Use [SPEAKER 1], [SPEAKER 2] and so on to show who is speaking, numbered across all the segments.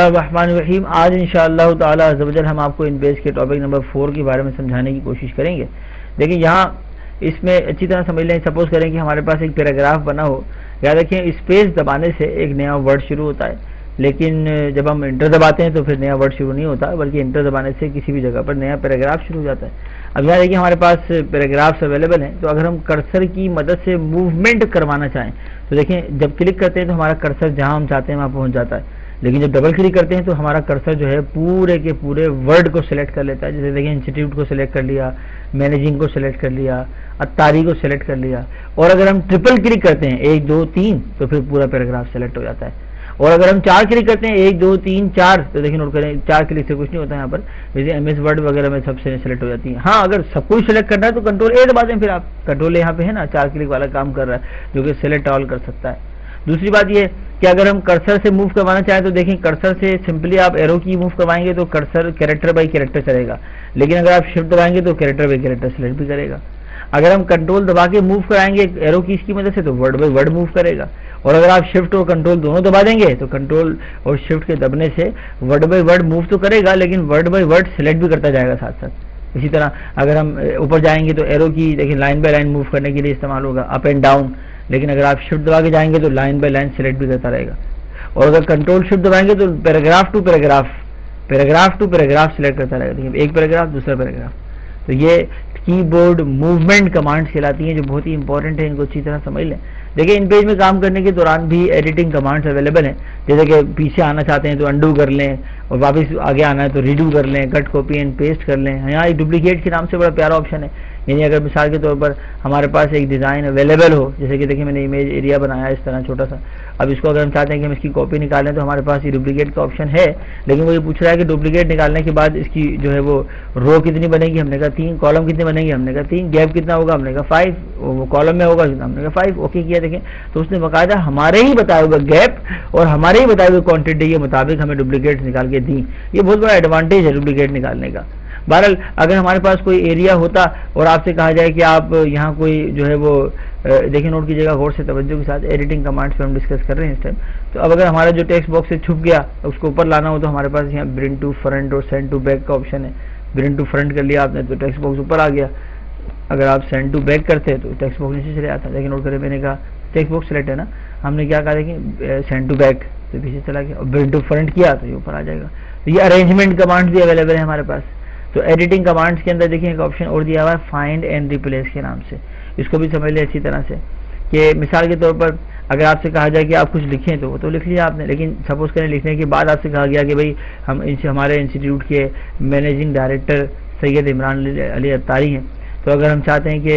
[SPEAKER 1] الرحمن الرحیم. آج انشاءاللہ تعالی عز و جل ہم آپ کو ان پیج کے ٹاپک نمبر 4 کے بارے میں سمجھانے کی کوشش کریں گے. دیکھیں یہاں اس میں اچھی طرح سمجھ لیں. سپوز کریں کہ ہمارے پاس ایک پیراگراف بنا ہو. یاد رکھیں اسپیس دبانے سے ایک نیا ورڈ شروع ہوتا ہے, لیکن جب ہم انٹر دباتے ہیں تو پھر نیا ورڈ شروع نہیں ہوتا, بلکہ انٹر دبانے سے کسی بھی جگہ پر نیا پیراگراف شروع ہو جاتا ہے. اب یہاں دیکھیں ہمارے پاس پیراگرافس اویلیبل ہیں, تو اگر ہم کرسر کی مدد سے موومنٹ کروانا چاہیں تو دیکھیں جب کلک کرتے ہیں تو ہمارا کرسر جہاں ہم چاہتے ہیں وہاں پہنچ جاتا ہے, لیکن جب ڈبل کلک کرتے ہیں تو ہمارا کرسر جو ہے پورے کے پورے ورڈ کو سلیکٹ کر لیتا ہے. جیسے دیکھیں انسٹیٹیوٹ کو سلیکٹ کر لیا, مینیجنگ کو سلیکٹ کر لیا, اتاری کو سلیکٹ کر لیا, اور اگر ہم ٹرپل کلک کرتے ہیں 1 2 3 تو پھر پورا پیراگراف سلیکٹ ہو جاتا ہے. اور اگر ہم 4 کلک کرتے ہیں 1 2 3 4 تو دیکھیں نوٹ کریں 4 کلک سے کچھ نہیں ہوتا ہے یہاں پر. جیسے ایم ایس ورڈ وغیرہ میں سب سے سلیکٹ ہو جاتی ہیں. ہاں اگر سب کچھ سلیکٹ کرنا ہے تو کنٹرول اے دبا دیں, پھر آپ کنٹرول یہاں پہ ہے نا 4 کلک والا کام کر رہا ہے جو کہ سلیکٹ آل کر سکتا ہے. دوسری بات یہ کہ اگر ہم کرسر سے موو کروانا چاہیں تو دیکھیں کرسر سے سمپلی آپ ایرو کی موو کروائیں گے تو کرسر کیریکٹر بائی کیریکٹر چلے گا, لیکن اگر آپ شفٹ دبائیں گے تو کیریکٹر بائی کیریکٹر سلیکٹ بھی کرے گا. اگر ہم کنٹرول دبا کے موو کرائیں گے ایرو کی اس کی مدد سے تو ورڈ بائی ورڈ موو کرے گا. اور اگر آپ شفٹ اور کنٹرول دونوں دبا دیں گے تو کنٹرول اور شفٹ کے دبنے سے ورڈ بائی ورڈ موو تو کرے گا, لیکن ورڈ بائی ورڈ سلیکٹ بھی کرتا جائے گا ساتھ ساتھ. اسی طرح اگر ہم اوپر جائیں گے تو ایرو کی دیکھیں لائن بائی لائن موو کرنے کے لیے استعمال ہوگا, اپ اینڈ ڈاؤن, لیکن اگر آپ شفٹ دبا کے جائیں گے تو لائن بائی لائن سلیکٹ بھی کرتا رہے گا. اور اگر کنٹرول شفٹ دبائیں گے تو پیراگراف ٹو پیراگراف سلیکٹ کرتا رہے گا. دیکھیں ایک پیراگراف دوسرا پیراگراف. تو یہ کی بورڈ موومنٹ کمانڈس کہلاتی ہیں جو بہت ہی امپورٹنٹ ہے, ان کو اچھی طرح سمجھ لیں. دیکھیں ان پیج میں کام کرنے کے دوران بھی ایڈیٹنگ کمانڈس اویلیبل ہیں. جیسے کہ پیچھے آنا چاہتے ہیں تو انڈو کر لیں, اور واپس آگے آنا ہے تو ریڈو کر لیں, کٹ کاپی اینڈ پیسٹ کر لیں. یہاں ایک ڈپلیکیٹ کے نام سے بڑا پیارا آپشن ہے. یعنی اگر مثال کے طور پر ہمارے پاس ایک ڈیزائن اویلیبل ہو, جیسے کہ دیکھیں میں نے امیج ایریا بنایا اس طرح چھوٹا سا, اب اس کو اگر ہم چاہتے ہیں کہ ہم اس کی کاپی نکالیں تو ہمارے پاس یہ ڈپلیکیٹ کا آپشن ہے, لیکن وہ یہ پوچھ رہا ہے کہ ڈپلیکیٹ نکالنے کے بعد اس کی جو ہے وہ رو کتنی بنے گی, ہم نے کہا 3, کالم کتنے بنے گی, ہم نے کہا 3, گیپ کتنا ہوگا, ہم نے کہا 5, وہ کالم میں ہوگا ہم نے کہا 5. اوکے کیا. دیکھیں تو اس نے باقاعدہ ہمارے ہی بتایا ہوگا گیپ اور ہمارے ہی بتائے ہوئے کوانٹٹی کے مطابق ہمیں ڈپلیکیٹ نکال کے دیں. یہ بہت بڑا ایڈوانٹیج ہے ڈپلیکیٹ نکالنے کا. بہرحال اگر ہمارے پاس کوئی ایریا ہوتا اور آپ سے کہا جائے کہ آپ یہاں کوئی جو ہے وہ دیکھیں نوٹ کیجیے گا غور سے توجہ کے ساتھ, ایڈیٹنگ کمانڈس پہ ہم ڈسکس کر رہے ہیں اس ٹائم. تو اب اگر ہمارا جو ٹیکسٹ باکس سے چھپ گیا اس کو اوپر لانا ہو تو ہمارے پاس یہاں برنگ ٹو فرنٹ اور سینڈ ٹو بیک کا آپشن ہے. برنگ ٹو فرنٹ کر لیا آپ نے تو ٹیکسٹ باکس اوپر آ گیا. اگر آپ سینڈ ٹو بیک کرتے تو ٹیکسٹ باکس نیچے چلے آتا. لیکن نوٹ کریں میں نے کہا ٹیکسٹ باکس سلیکٹ ہے نا, ہم نے کیا کہا دیکھیں سینڈ ٹو بیک تو پیچھے چلا گیا, اور برنگ ٹو فرنٹ کیا تو یہ اوپر آ جائے گا. تو یہ ارینجمنٹ کمانڈس بھی اویلیبل ہے ہمارے پاس. تو ایڈیٹنگ کمانڈس کے اندر دیکھیں ایک آپشن اور دیا ہوا ہے فائنڈ اینڈ ریپلیس کے نام سے. اس کو بھی سمجھ لیں اچھی طرح سے کہ مثال کے طور پر اگر آپ سے کہا جائے کہ آپ کچھ لکھیں تو وہ تو لکھ لیا آپ نے, لیکن سپوز کریں لکھنے کے بعد آپ سے کہا گیا کہ بھائی ہم ہمارے انسٹیٹیوٹ کے مینیجنگ ڈائریکٹر سید عمران علی اتاری ہیں, تو اگر ہم چاہتے ہیں کہ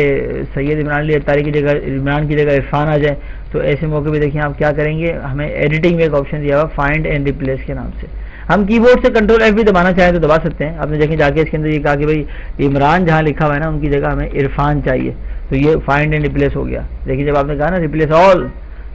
[SPEAKER 1] سید عمران علی اتاری کی جگہ عمران کی جگہ عرفان آ جائے تو ایسے موقع پہ دیکھیں آپ کیا کریں گے, ہمیں ایڈیٹنگ میں ایک آپشن دیا ہوا فائنڈ اینڈ ریپلیس کے نام سے. ہم کی بورڈ سے کنٹرول ایف بھی دبانا چاہیں تو دبا سکتے ہیں. آپ نے دیکھیں جا کے اس کے اندر یہ کہا کہ بھائی عمران جہاں لکھا ہوا ہے نا ان کی جگہ ہمیں عرفان چاہیے, تو یہ فائنڈ اینڈ ریپلیس ہو گیا. دیکھیے جب آپ نے کہا نا ریپلیس آل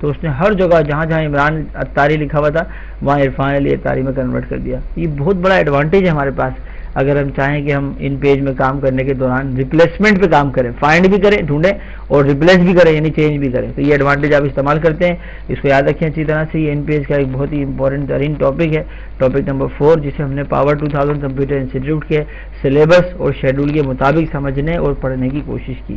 [SPEAKER 1] تو اس نے ہر جگہ جہاں جہاں عمران اتاری لکھا ہوا تھا وہاں عرفان علی اتاری میں کنورٹ کر دیا. یہ بہت بڑا ایڈوانٹیج ہے ہمارے پاس اگر ہم چاہیں کہ ہم ان پیج میں کام کرنے کے دوران ریپلیسمنٹ پہ کام کریں, فائنڈ بھی کریں ڈھونڈیں اور ریپلیس بھی کریں یعنی چینج بھی کریں. تو یہ ایڈوانٹیج آپ استعمال کرتے ہیں, اس کو یاد رکھیں اچھی طرح سے. یہ ان پیج کا ایک بہت ہی امپورٹنٹ ترین ٹاپک ہے, ٹاپک نمبر 4, جسے ہم نے پاور 2000 کمپیوٹر انسٹیٹیوٹ کے سلیبس اور شیڈول کے مطابق سمجھنے اور پڑھنے کی کوشش کی.